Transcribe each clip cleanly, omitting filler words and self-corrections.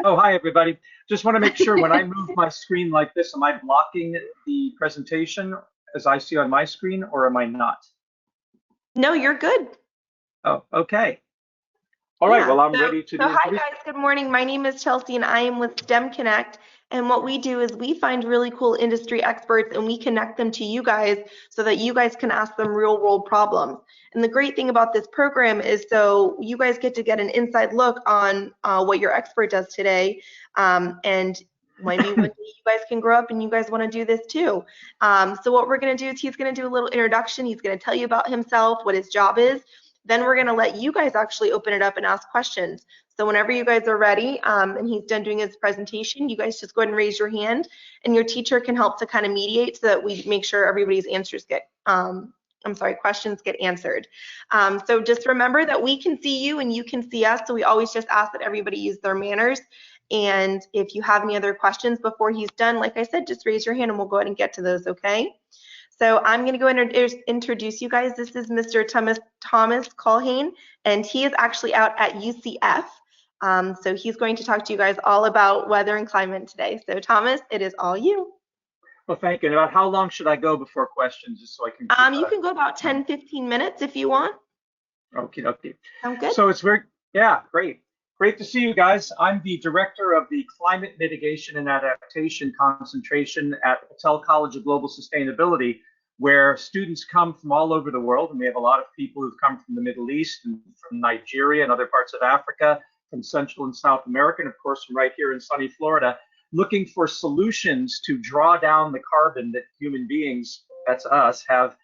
Oh, hi, everybody. Just want to make sure when I move my screen like this, am I blocking the presentation as I see on my screen, or am I not? No, you're good. Oh, okay. All right. Yeah. Well, I'm So, ready to so be hi introduced. guys. Good morning. My name is Chelsea, and I am with stemCONNECT. And what we do is we find really cool industry experts, and we connect them to you guys so that you guys can ask them real world problems. And the great thing about this program is so you guys get an inside look on what your expert does today, and maybe one day you guys can grow up and you guys want to do this too. So what we're going to do is he's going to do a little introduction. He's going to tell you about himself, what his job is. Then we're going to let you guys actually open it up and ask questions. So whenever you guys are ready and he's done doing his presentation, you guys just go ahead and raise your hand, and your teacher can help to kind of mediate so that we make sure everybody's answers get, questions get answered. So just remember that we can see you and you can see us. So we always just ask that everybody use their manners. And if you have any other questions before he's done, like I said, just raise your hand and we'll go ahead and get to those, okay? So I'm going to go and introduce you guys. This is Mr. Thomas Colhane, and he is actually out at UCF. So he's going to talk to you guys all about weather and climate today. So Thomas, it is all you. Well, thank you. And about how long should I go before questions, just so I can keep You can go about time? 10-15 minutes if you want. Okay, okay. Sound good? So it's very, yeah, great. Great to see you guys. I'm the director of the Climate Mitigation and Adaptation Concentration at Patel College of Global Sustainability, where students come from all over the world. And we have a lot of people who've come from the Middle East and from Nigeria and other parts of Africa, from Central and South America, and of course from right here in sunny Florida, looking for solutions to draw down the carbon that human beings, that's us, have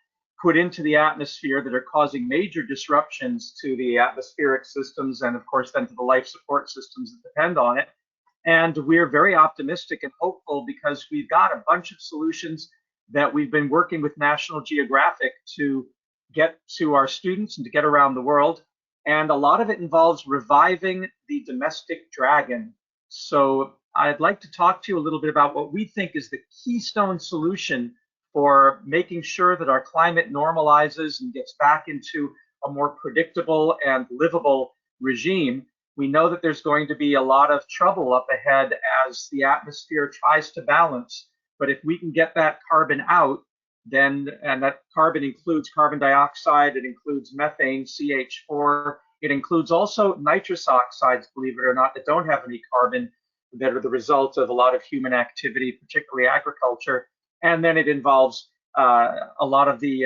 put into the atmosphere that are causing major disruptions to the atmospheric systems and, of course, then to the life support systems that depend on it. And we're very optimistic and hopeful because we've got a bunch of solutions that we've been working with National Geographic to get to our students and to get around the world. And a lot of it involves reviving the domestic dragon. So I'd like to talk to you a little bit about what we think is the keystone solution for making sure that our climate normalizes and gets back into a more predictable and livable regime. We know that there's going to be a lot of trouble up ahead as the atmosphere tries to balance. But if we can get that carbon out, then, and that carbon includes carbon dioxide, it includes methane, CH4, it includes also nitrous oxides, believe it or not, that don't have any carbon, that are the result of a lot of human activity, particularly agriculture. And then it involves a lot of the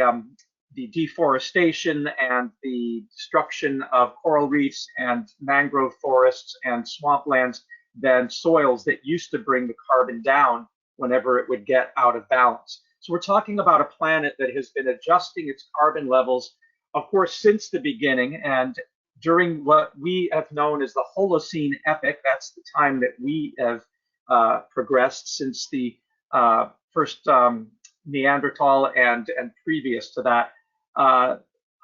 deforestation and the destruction of coral reefs and mangrove forests and swamplands, then soils that used to bring the carbon down whenever it would get out of balance. So we're talking about a planet that has been adjusting its carbon levels, of course, since the beginning. And during what we have known as the Holocene epoch, that's the time that we have progressed since the first Neanderthal and previous to that,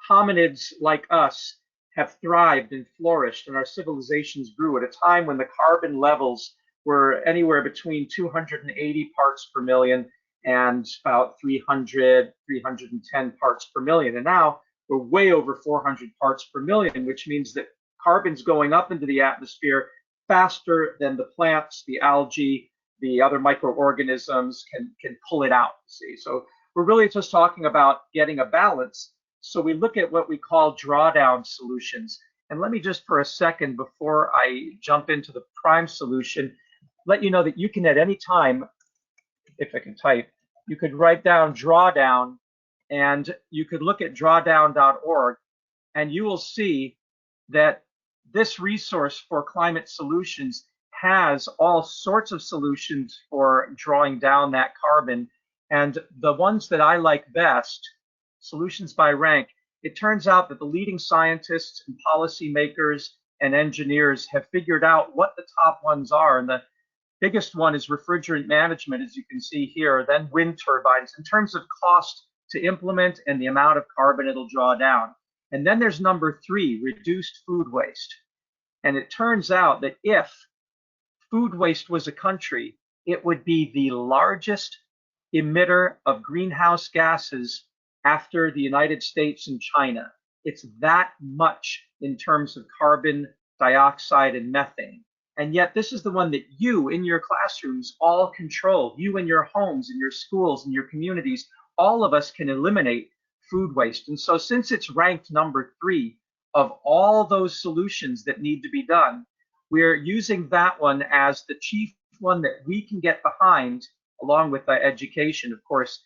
hominids like us have thrived and flourished, and our civilizations grew at a time when the carbon levels were anywhere between 280 parts per million and about 300, 310 parts per million. And now we're way over 400 parts per million, which means that carbon's going up into the atmosphere faster than the plants, the algae, the other microorganisms can pull it out. See, so we're really just talking about getting a balance. So we look at what we call drawdown solutions. And let me just for a second, before I jump into the prime solution, let you know that you can at any time, if I can type, you could write down drawdown, and you could look at drawdown.org, and you will see that this resource for climate solutions has all sorts of solutions for drawing down that carbon. And the ones that I like best, solutions by rank, it turns out that the leading scientists and policymakers and engineers have figured out what the top ones are. And the biggest one is refrigerant management, as you can see here, then wind turbines in terms of cost to implement and the amount of carbon it'll draw down. And then there's number 3, reduced food waste. And it turns out that if food waste was a country, it would be the largest emitter of greenhouse gases after the United States and China. It's that much in terms of carbon dioxide and methane. And yet this is the one that you in your classrooms all control. You in your homes, in your schools, in your communities, all of us can eliminate food waste. And so since it's ranked number 3 of all those solutions that need to be done, we're using that one as the chief one that we can get behind, along with education. Of course,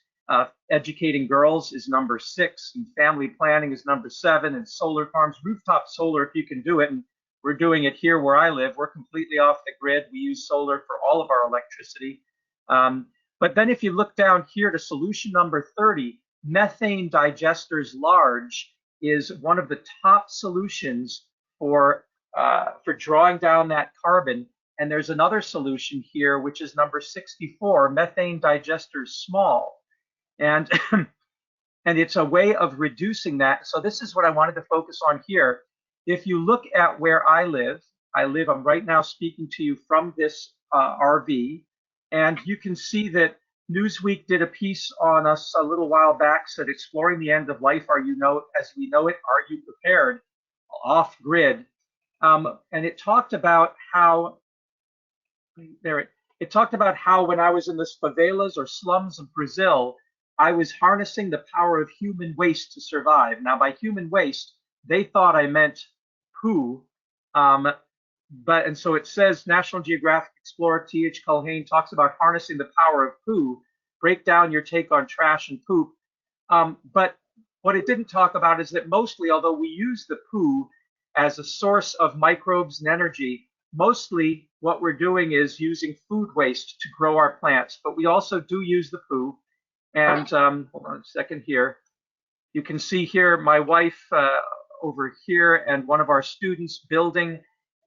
educating girls is number 6, and family planning is number 7, and solar farms, rooftop solar, if you can do it. And we're doing it here where I live. We're completely off the grid. We use solar for all of our electricity. But then if you look down here to solution number 30, methane digesters large is one of the top solutions for drawing down that carbon. And there's another solution here, which is number 64, methane digesters small. And, and it's a way of reducing that. So this is what I wanted to focus on here. If you look at where I'm right now speaking to you from this RV, and you can see that Newsweek did a piece on us a little while back, said exploring the end of life, as we know it, are you prepared? Off grid. And it talked about how, it talked about how when I was in the favelas or slums of Brazil, I was harnessing the power of human waste to survive. Now, by human waste, they thought I meant poo. And so it says National Geographic Explorer T.H. Culhane talks about harnessing the power of poo. Break down your take on trash and poop. But what it didn't talk about is that mostly, although we use the poo as a source of microbes and energy, mostly what we're doing is using food waste to grow our plants. But we also do use the poo. And hold on a second here. You can see here my wife over here and one of our students building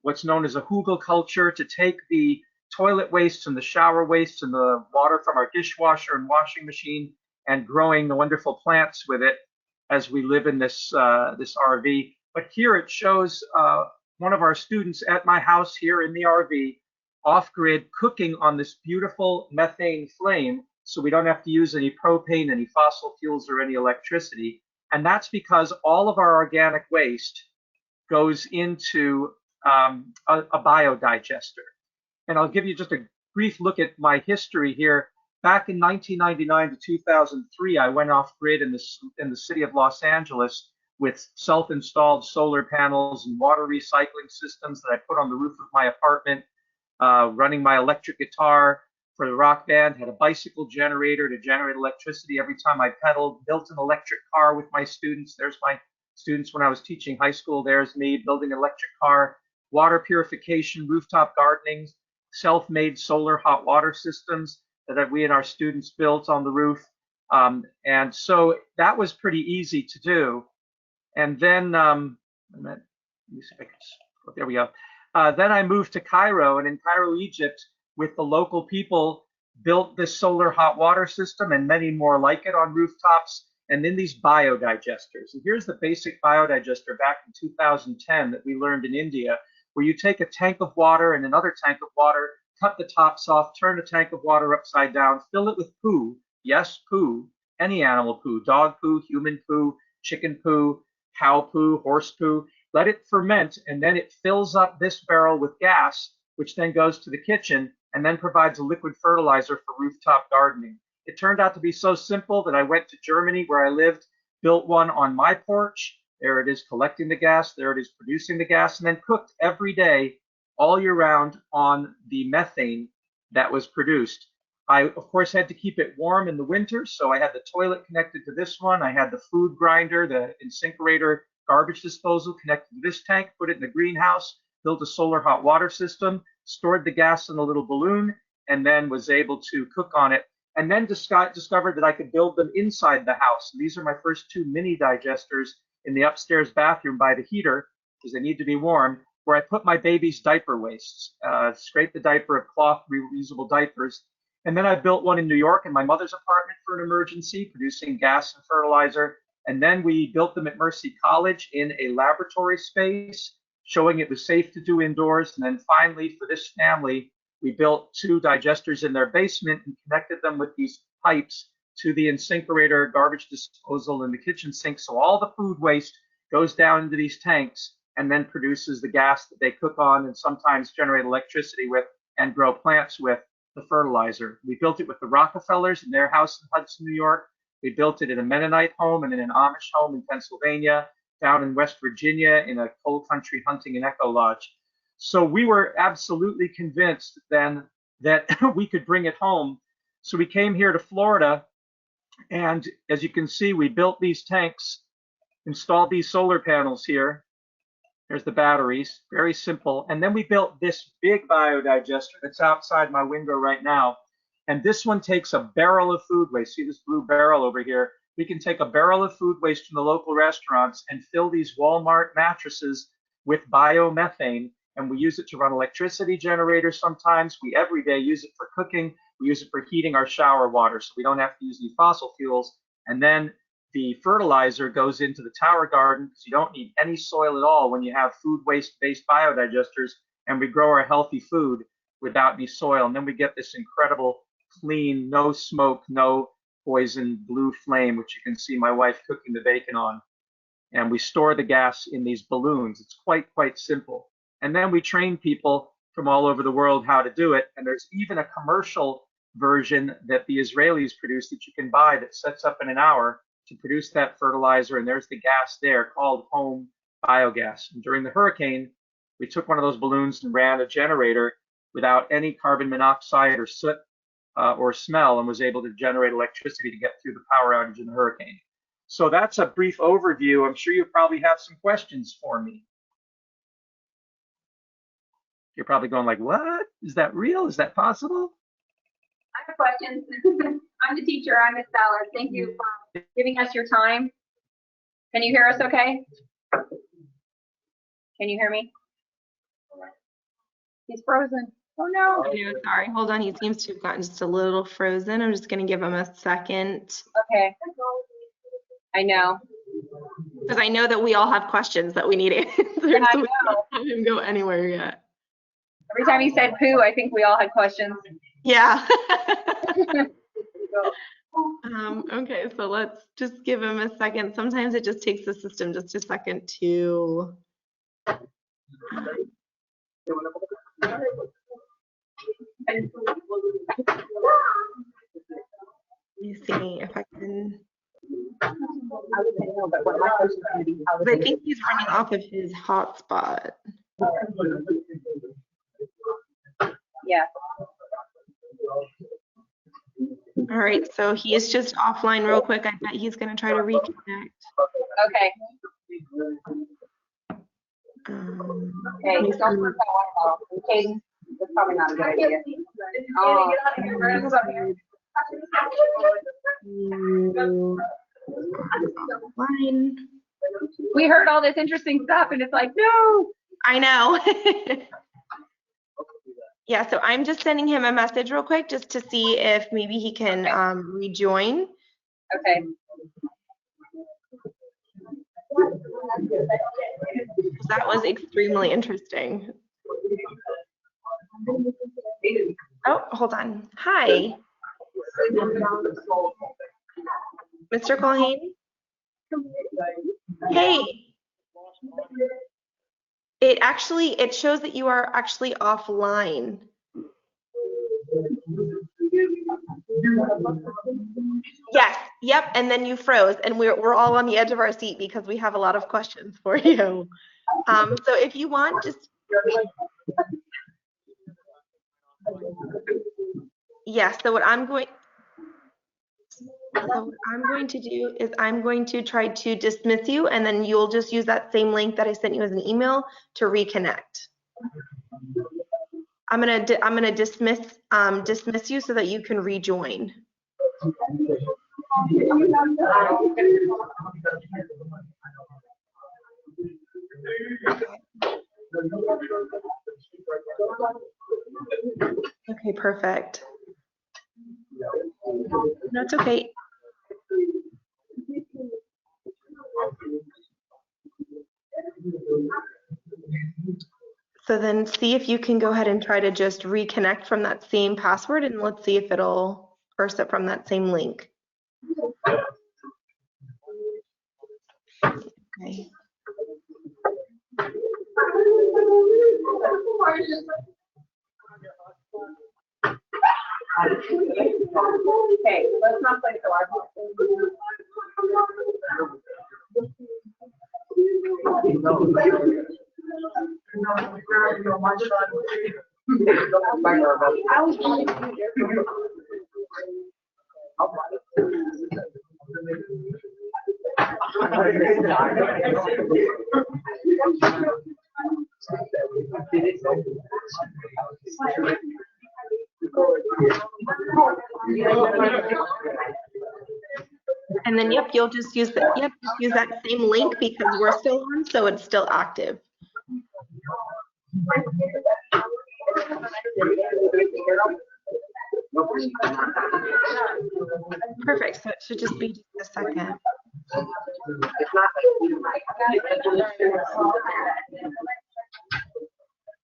what's known as a hugel culture to take the toilet waste and the shower waste and the water from our dishwasher and washing machine and growing the wonderful plants with it as we live in this RV. But here it shows one of our students at my house here in the RV, off-grid, cooking on this beautiful methane flame, so we don't have to use any propane, any fossil fuels, or any electricity. And that's because all of our organic waste goes into a biodigester. And I'll give you just a brief look at my history here. Back in 1999 to 2003, I went off grid in the city of Los Angeles with self-installed solar panels and water recycling systems that I put on the roof of my apartment, running my electric guitar for the rock band, had a bicycle generator to generate electricity every time I pedaled, built an electric car with my students. There's my students when I was teaching high school. There's me building an electric car, water purification, rooftop gardening, self-made solar hot water systems that we and our students built on the roof. And so that was pretty easy to do. And then, let me see if I can, there we go. Then I moved to Cairo, and in Cairo, Egypt, with the local people, built this solar hot water system and many more like it on rooftops, and then these biodigesters. And here's the basic biodigester back in 2010 that we learned in India, where you take a tank of water and another tank of water, cut the tops off, turn a tank of water upside down, fill it with poo. Yes, poo, any animal poo, dog poo, human poo, chicken poo, cow poo, horse poo. Let it ferment, and then it fills up this barrel with gas, which then goes to the kitchen and then provides a liquid fertilizer for rooftop gardening. It turned out to be so simple that I went to Germany where I lived, built one on my porch. There it is collecting the gas, there it is producing the gas, and then cooked every day, all year round on the methane that was produced. I, of course, had to keep it warm in the winter, so I had the toilet connected to this one. I had the food grinder, the incinerator, garbage disposal connected to this tank, put it in the greenhouse, built a solar hot water system, stored the gas in a little balloon, and then was able to cook on it. And then discovered that I could build them inside the house. And these are my first 2 mini digesters in the upstairs bathroom by the heater, because they need to be warm, where I put my baby's diaper wastes, scrape the diaper of cloth reusable diapers. And then I built one in New York in my mother's apartment for an emergency, producing gas and fertilizer. And then we built them at Mercy College in a laboratory space, showing it was safe to do indoors. And then finally, for this family, we built 2 digesters in their basement and connected them with these pipes to the incinerator, garbage disposal, and the kitchen sink. So all the food waste goes down into these tanks, and then produces the gas that they cook on and sometimes generate electricity with and grow plants with the fertilizer. We built it with the Rockefellers in their house in Hudson, New York. We built it in a Mennonite home and in an Amish home in Pennsylvania, down in West Virginia in a coal country hunting and eco lodge. So we were absolutely convinced then that we could bring it home. So we came here to Florida, and as you can see, we built these tanks, installed these solar panels here. There's the batteries, very simple. And then we built this big biodigester that's outside my window right now. And this one takes a barrel of food waste. See this blue barrel over here? We can take a barrel of food waste from the local restaurants and fill these Walmart mattresses with biomethane. And we use it to run electricity generators sometimes. We every day use it for cooking. We use it for heating our shower water, so we don't have to use any fossil fuels. And then the fertilizer goes into the tower garden because you don't need any soil at all when you have food waste-based biodigesters, and we grow our healthy food without any soil. And then we get this incredible, clean, no smoke, no poison blue flame, which you can see my wife cooking the bacon on. And we store the gas in these balloons. It's quite simple. And then we train people from all over the world how to do it. And there's even a commercial version that the Israelis produce that you can buy that sets up in an hour to produce that fertilizer, and there's the gas there called home biogas. And during the hurricane, we took one of those balloons and ran a generator without any carbon monoxide or soot or smell, and was able to generate electricity to get through the power outage in the hurricane. So that's a brief overview. I'm sure you probably have some questions for me. You're probably going like, what? Is that real? Is that possible? I have questions. I'm the teacher. I'm Miss Ballard. Thank you for giving us your time. Can you hear us okay? Can you hear me? He's frozen. Oh no. I know, sorry, hold on. He seems to have gotten just a little frozen. I'm just going to give him a second. Okay. I know. Because I know that we all have questions that we need answered. Yeah, I so know. we don't have him go anywhere yet. Every time he said poo, I think we all had questions. Yeah. Okay, so let's just give him a second. Sometimes it just takes the system just a second to. Let me see if I can. I think he's running off of his hotspot. Yeah. All right, so he is just offline real quick. I bet he's going to try to reconnect. Okay. Okay, don't put that one off. Caden, that's probably not a good idea. Oh. We heard all this interesting stuff and it's like, no. I know. Yeah, so I'm just sending him a message real quick just to see if maybe he can rejoin. Okay. That was extremely interesting. Oh, hold on. Hi. Mr. Colhane? Hey. It shows that you are actually offline. Yes, yep, and then you froze, and we're all on the edge of our seat because we have a lot of questions for you. So if you want, just yes. So what I'm going to do is I'm going to try to dismiss you, and then you'll just use that same link that I sent you as an email to reconnect. I'm gonna dismiss you so that you can rejoin. Okay, perfect. That's okay. So then see if you can go ahead and try to just reconnect from that same password, and let's see if it'll burst up from that same link. Okay. Okay, let's not play so hard. And then, yep, you'll just use that. Yep, just use that same link because we're still on, so it's still active. Perfect. So it should just be just a second.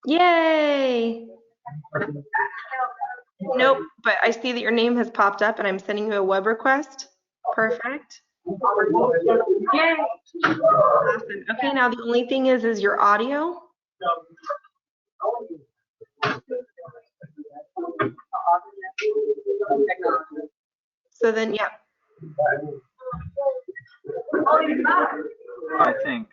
Yay! Nope, but I see that your name has popped up and I'm sending you a web request. Perfect. Yay! Awesome. Okay, now the only thing is your audio. So then, yeah. I think.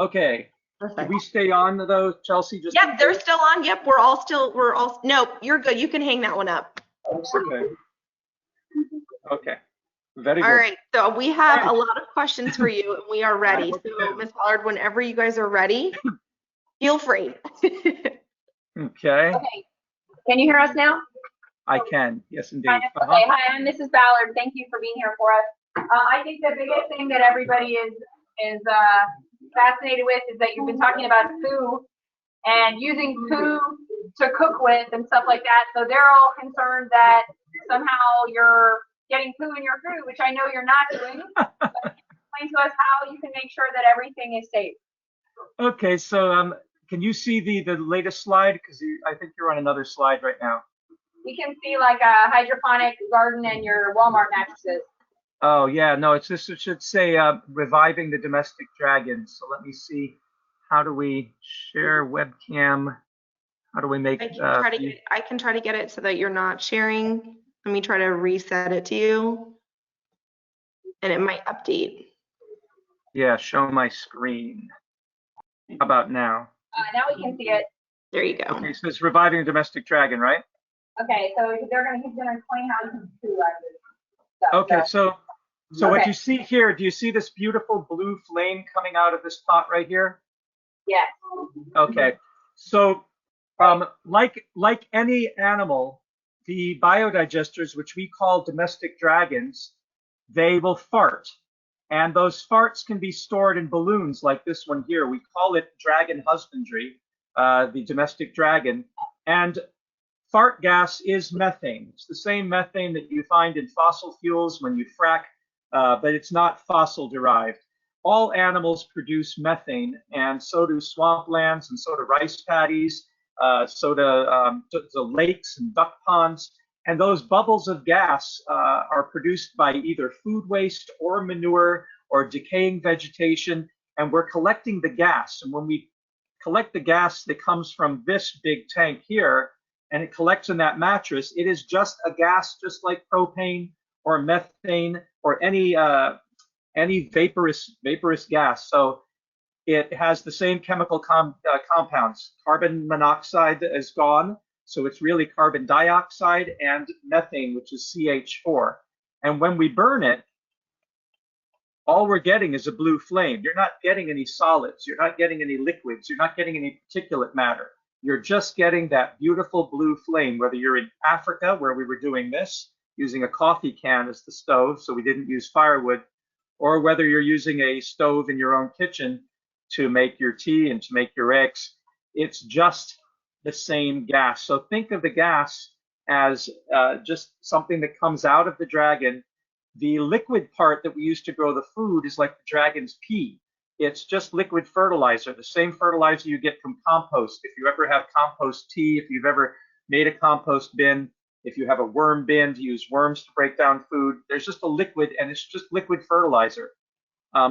Okay. Perfect. Can we stay on though, Chelsea? Just Yep, they're still on. Yep, we're all, nope, you're good. You can hang that one up. okay. Okay. Very good. All right, so we have a lot of questions for you and we are ready. So Ms. Pollard, whenever you guys are ready, feel free. Okay. Okay. Can you hear us now? I can. Yes, indeed. Okay, hi, I'm Mrs. Ballard. Thank you for being here for us. I think the biggest thing that everybody is fascinated with is that you've been talking about poo and using poo to cook with and stuff like that. So they're all concerned that somehow you're getting poo in your food, which I know you're not doing. Explain to us how you can make sure that everything is safe. Okay, so can you see the latest slide? Because I think you're on another slide right now. We can see like a hydroponic garden and your Walmart mattresses. Oh yeah, no, it should say reviving the domestic dragon. So let me see. How do we share webcam? How do we make? I can try to get it so that you're not sharing. Let me try to reset it to you, and it might update. Yeah, show my screen. How about now? Now we can see it. There you go. Okay, so it's reviving the domestic dragon, right? Okay, so he's gonna explain how you can do that. Okay, so what you see here, do you see this beautiful blue flame coming out of this pot right here? Yes. Okay, so like any animal, the biodigesters, which we call domestic dragons, they will fart. And those farts can be stored in balloons like this one here. We call it dragon husbandry, the domestic dragon. And fart gas is methane. It's the same methane that you find in fossil fuels when you frack, but it's not fossil derived. All animals produce methane, and so do swamplands, and so do rice paddies, so do the lakes and duck ponds. And those bubbles of gas are produced by either food waste or manure or decaying vegetation, and we're collecting the gas. And when we collect the gas that comes from this big tank here, and it collects in that mattress, it is just a gas, just like propane or methane or any vaporous gas. So it has the same chemical compounds. Carbon monoxide is gone, so it's really carbon dioxide and methane, which is CH4. And when we burn it, all we're getting is a blue flame. You're not getting any solids. You're not getting any liquids. You're not getting any particulate matter. You're just getting that beautiful blue flame, whether you're in Africa, where we were doing this, using a coffee can as the stove, so we didn't use firewood, or whether you're using a stove in your own kitchen to make your tea and to make your eggs. It's just the same gas. So think of the gas as just something that comes out of the dragon. The liquid part that we use to grow the food is like the dragon's pee. It's just liquid fertilizer, the same fertilizer you get from compost. If you ever have compost tea, if you've ever made a compost bin, if you have a worm bin to use worms to break down food, there's just a liquid, and it's just liquid fertilizer.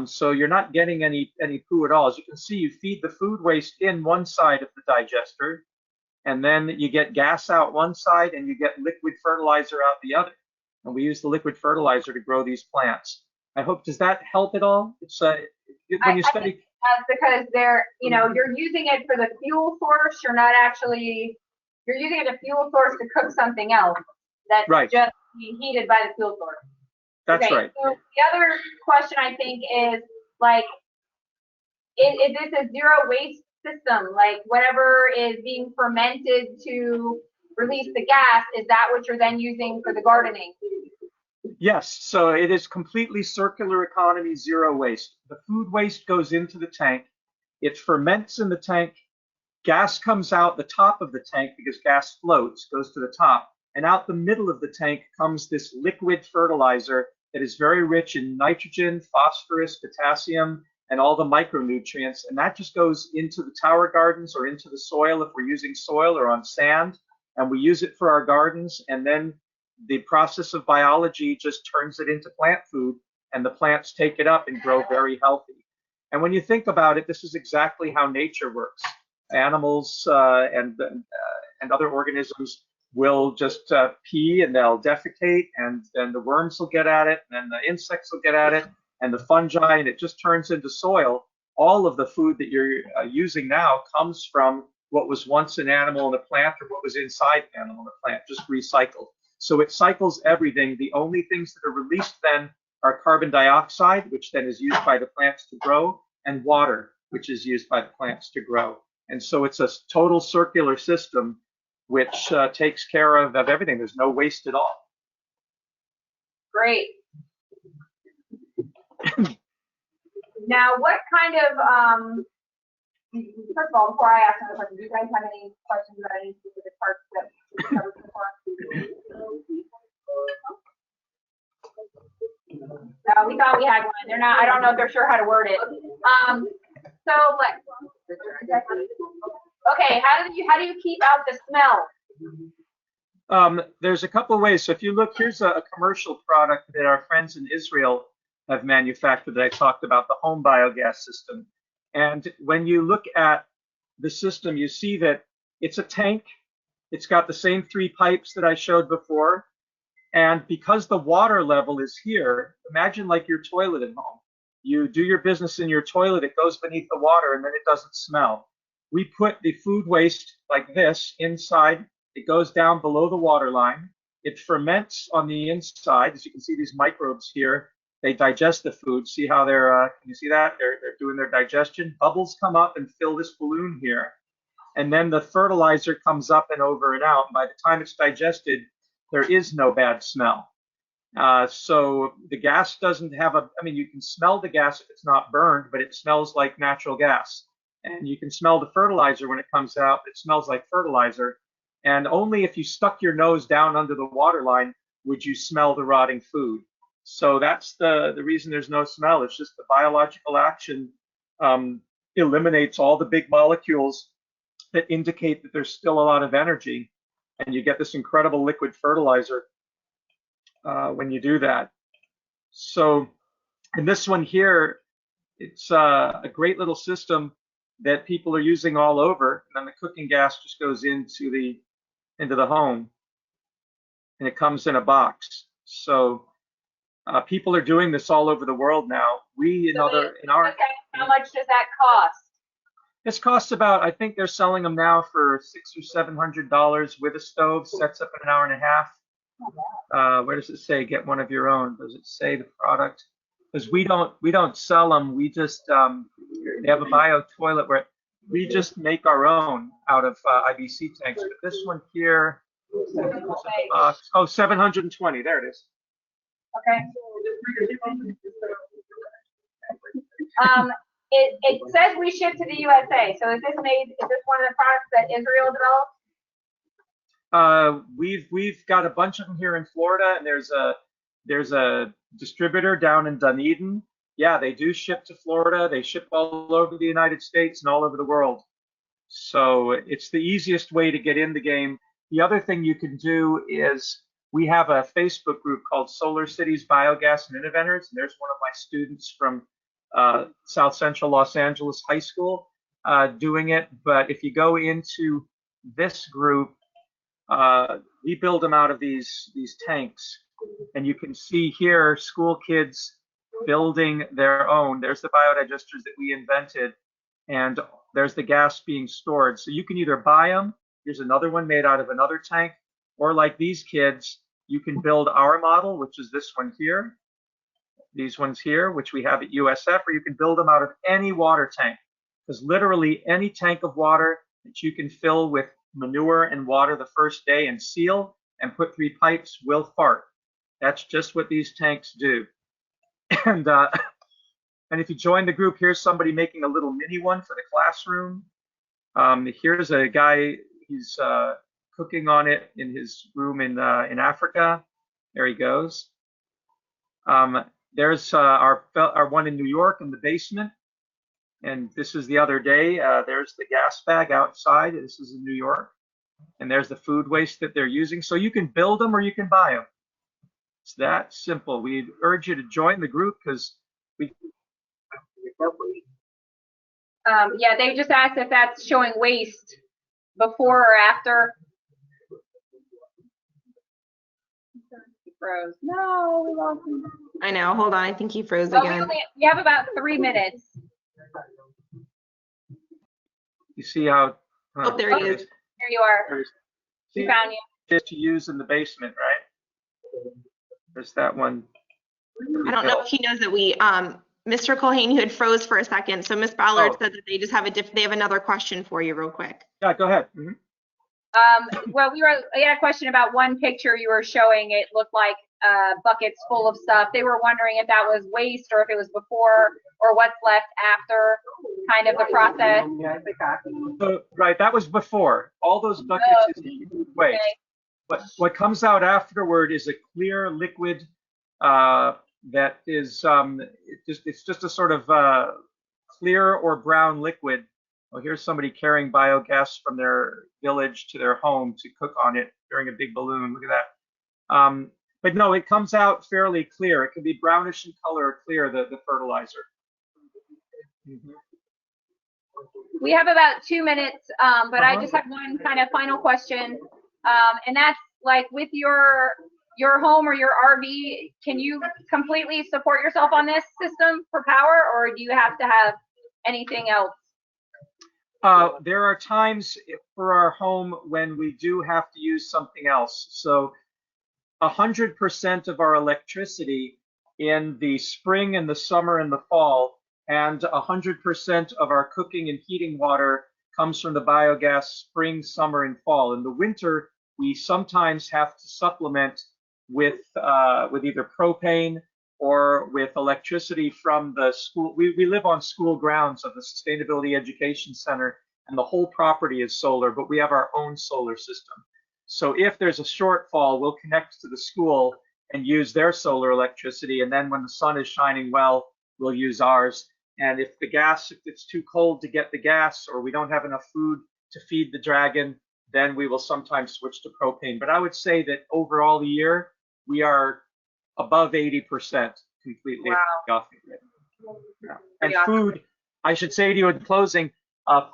So you're not getting any poo at all. As you can see, you feed the food waste in one side of the digester, and then you get gas out one side and you get liquid fertilizer out the other. And we use the liquid fertilizer to grow these plants. I hope, does that help at all? It's when you study. Because they're, you're using it for the fuel source. You're not actually, you're using it as a fuel source to cook something else that's right. just being heated by the fuel source. That's okay, right. So the other question I think is like, is this a zero waste system? Like whatever is being fermented to release the gas, is that what you're then using for the gardening? Yes, so it is completely circular economy, zero waste. The food waste goes into the tank, it ferments in the tank, gas comes out the top of the tank because gas floats, goes to the top, and out the middle of the tank comes this liquid fertilizer that is very rich in nitrogen, phosphorus, potassium, and all the micronutrients, and that just goes into the tower gardens or into the soil if we're using soil or on sand, and we use it for our gardens, and then the process of biology just turns it into plant food, and the plants take it up and grow very healthy. And when you think about it, this is exactly how nature works. Animals and other organisms will just pee and they'll defecate, and then the worms will get at it, and then the insects will get at it, and the fungi, and it just turns into soil. All of the food that you're using now comes from what was once an animal in a plant or what was inside an animal in a plant, just recycled. So it cycles everything. The only things that are released then are carbon dioxide, which then is used by the plants to grow, and water, which is used by the plants to grow. And so it's a total circular system which takes care of everything. There's no waste at all. Great. Now, what kind of, first of all, before I ask another question, do you guys have any questions about any specific parts that we covered so far? No, we thought we had one. They're not, I don't know if they're sure how to word it. So let's, okay, how do you keep out the smell? There's a couple of ways. So if you look, here's a commercial product that our friends in Israel have manufactured that I talked about, the home biogas system. And when you look at the system, you see that it's a tank. It's got the same 3 pipes that I showed before. And because the water level is here, imagine like your toilet at home. You do your business in your toilet, it goes beneath the water, and then it doesn't smell. We put the food waste like this inside. It goes down below the water line. It ferments on the inside. As you can see, these microbes here, they digest the food. See how they're, can you see that? They're doing their digestion. Bubbles come up and fill this balloon here. And then the fertilizer comes up and over and out. And by the time it's digested, there is no bad smell. So the gas doesn't have I mean, you can smell the gas if it's not burned, but it smells like natural gas. And you can smell the fertilizer when it comes out. It smells like fertilizer. And only if you stuck your nose down under the water line would you smell the rotting food. So that's the reason there's no smell. It's just the biological action eliminates all the big molecules that indicate that there's still a lot of energy. And you get this incredible liquid fertilizer when you do that. So in this one here, it's a great little system that people are using all over. And then the cooking gas just goes into the home, and it comes in a box. So people are doing this all over the world now. How much does that cost? This costs about, I think they're selling them now for $600 or $700 with a stove. Sets up in an hour and a half. Where does it say get one of your own? Does it say the product? Because we don't sell them. We just they have a bio toilet where we just make our own out of IBC tanks. But this one here, oh, 720. There it is. Okay. It says we ship to the USA. So is this one of the products that Israel developed? We've got a bunch of them here in Florida, and there's a distributor down in Dunedin. Yeah, they do ship to Florida. They ship all over the United States and all over the world. So it's the easiest way to get in the game. The other thing you can do is we have a Facebook group called Solar Cities Biogas and Innoventors, and there's one of my students from South Central Los Angeles High School doing it. But if you go into this group, we build them out of these tanks, and you can see here school kids building their own. There's the biodigesters that we invented, and there's the gas being stored. So you can either buy them. Here's another one made out of another tank, or like these kids, you can build our model, which is this one here, these ones here, which we have at USF, or you can build them out of any water tank, because literally any tank of water that you can fill with manure and water the first day and seal and put 3 pipes will fart. That's just what these tanks do. And if you join the group, here's somebody making a little mini one for the classroom. Here's a guy, he's cooking on it in his room in Africa. There he goes. There's our one in New York in the basement. And this is the other day. There's the gas bag outside. This is in New York. And there's the food waste that they're using. So you can build them or you can buy them. It's that simple. We urge you to join the group because we. Yeah, they just asked if that's showing waste before or after. He froze. No, we lost him. I know. Hold on. I think he froze Well, again. we have about 3 minutes. You see how? Oh, there he is. There you are. He found you. Just to use in the basement, right? There's that one. I don't know if he knows that we, Mr. Culhane, you had froze for a second. So Miss Ballard said that they just have they have another question for you real quick. Yeah, go ahead. Mm-hmm. Well, we had a question about one picture you were showing. It looked like buckets full of stuff. They were wondering if that was waste or if it was before or what's left after kind of the process. So, right, that was before. All those buckets is waste. Okay. But what comes out afterward is a clear liquid that is it's just a sort of clear or brown liquid. Well, here's somebody carrying biogas from their village to their home to cook on it during a big balloon. Look at that. But no, it comes out fairly clear. It can be brownish in color or clear, the fertilizer. Mm-hmm. We have about 2 minutes, but I just have one kind of final question, and that's like with your home or your RV, can you completely support yourself on this system for power, or do you have to have anything else? There are times for our home when we do have to use something else. So 100% of our electricity in the spring and the summer and the fall, and 100% of our cooking and heating water comes from the biogas spring, summer, and fall. In the winter, we sometimes have to supplement with either propane or with electricity from the school. We live on school grounds of the Sustainability Education Center, and the whole property is solar, but we have our own solar system. So if there's a shortfall, we'll connect to the school and use their solar electricity, and then when the sun is shining well, we'll use ours. And if it's too cold to get the gas, or we don't have enough food to feed the dragon, then we will sometimes switch to propane. But I would say that overall the year, we are above 80% completely off the grid. Yeah. And food, I should say to you in closing,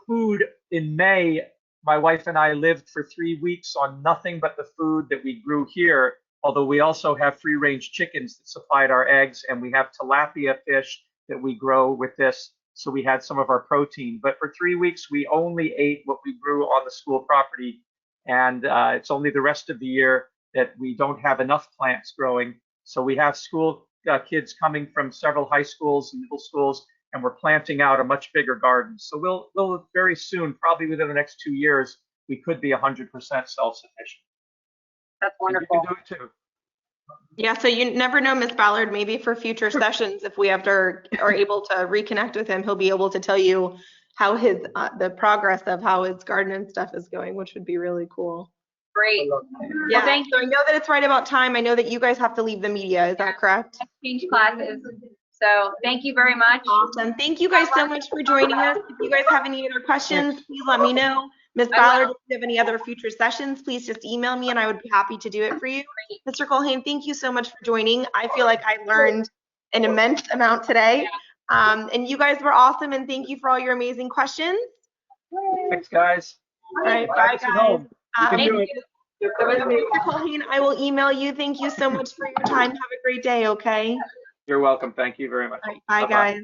food in May, my wife and I lived for 3 weeks on nothing but the food that we grew here, although we also have free-range chickens that supplied our eggs, and we have tilapia fish that we grow with this, so we had some of our protein. But for 3 weeks, we only ate what we grew on the school property, and it's only the rest of the year that we don't have enough plants growing. So we have school kids coming from several high schools and middle schools, and we're planting out a much bigger garden. So we'll very soon, probably within the next 2 years, we could be 100% self-sufficient. That's wonderful. You can do it too. Yeah, so you never know, Miss Ballard, maybe for future sessions, if we are able to reconnect with him, he'll be able to tell you how the progress of how his garden and stuff is going, which would be really cool. Great. Yeah, thank you. So I know that it's right about time. I know that you guys have to leave the media. Is that correct? Change classes. So thank you very much. Awesome. Thank you guys so much for joining us. If you guys have any other questions, please let me know. Ms. Ballard, if you have any other future sessions, please just email me and I would be happy to do it for you. Mr. Culhane, thank you so much for joining. I feel like I learned an immense amount today. And you guys were awesome, and thank you for all your amazing questions. Thanks, guys. All right, bye, Practice at guys. home. You can Thank do it. Mr. Colleen, I will email you. Thank you so much for your time. Have a great day, okay? You're welcome. Thank you very much. All right, bye, Bye-bye. guys.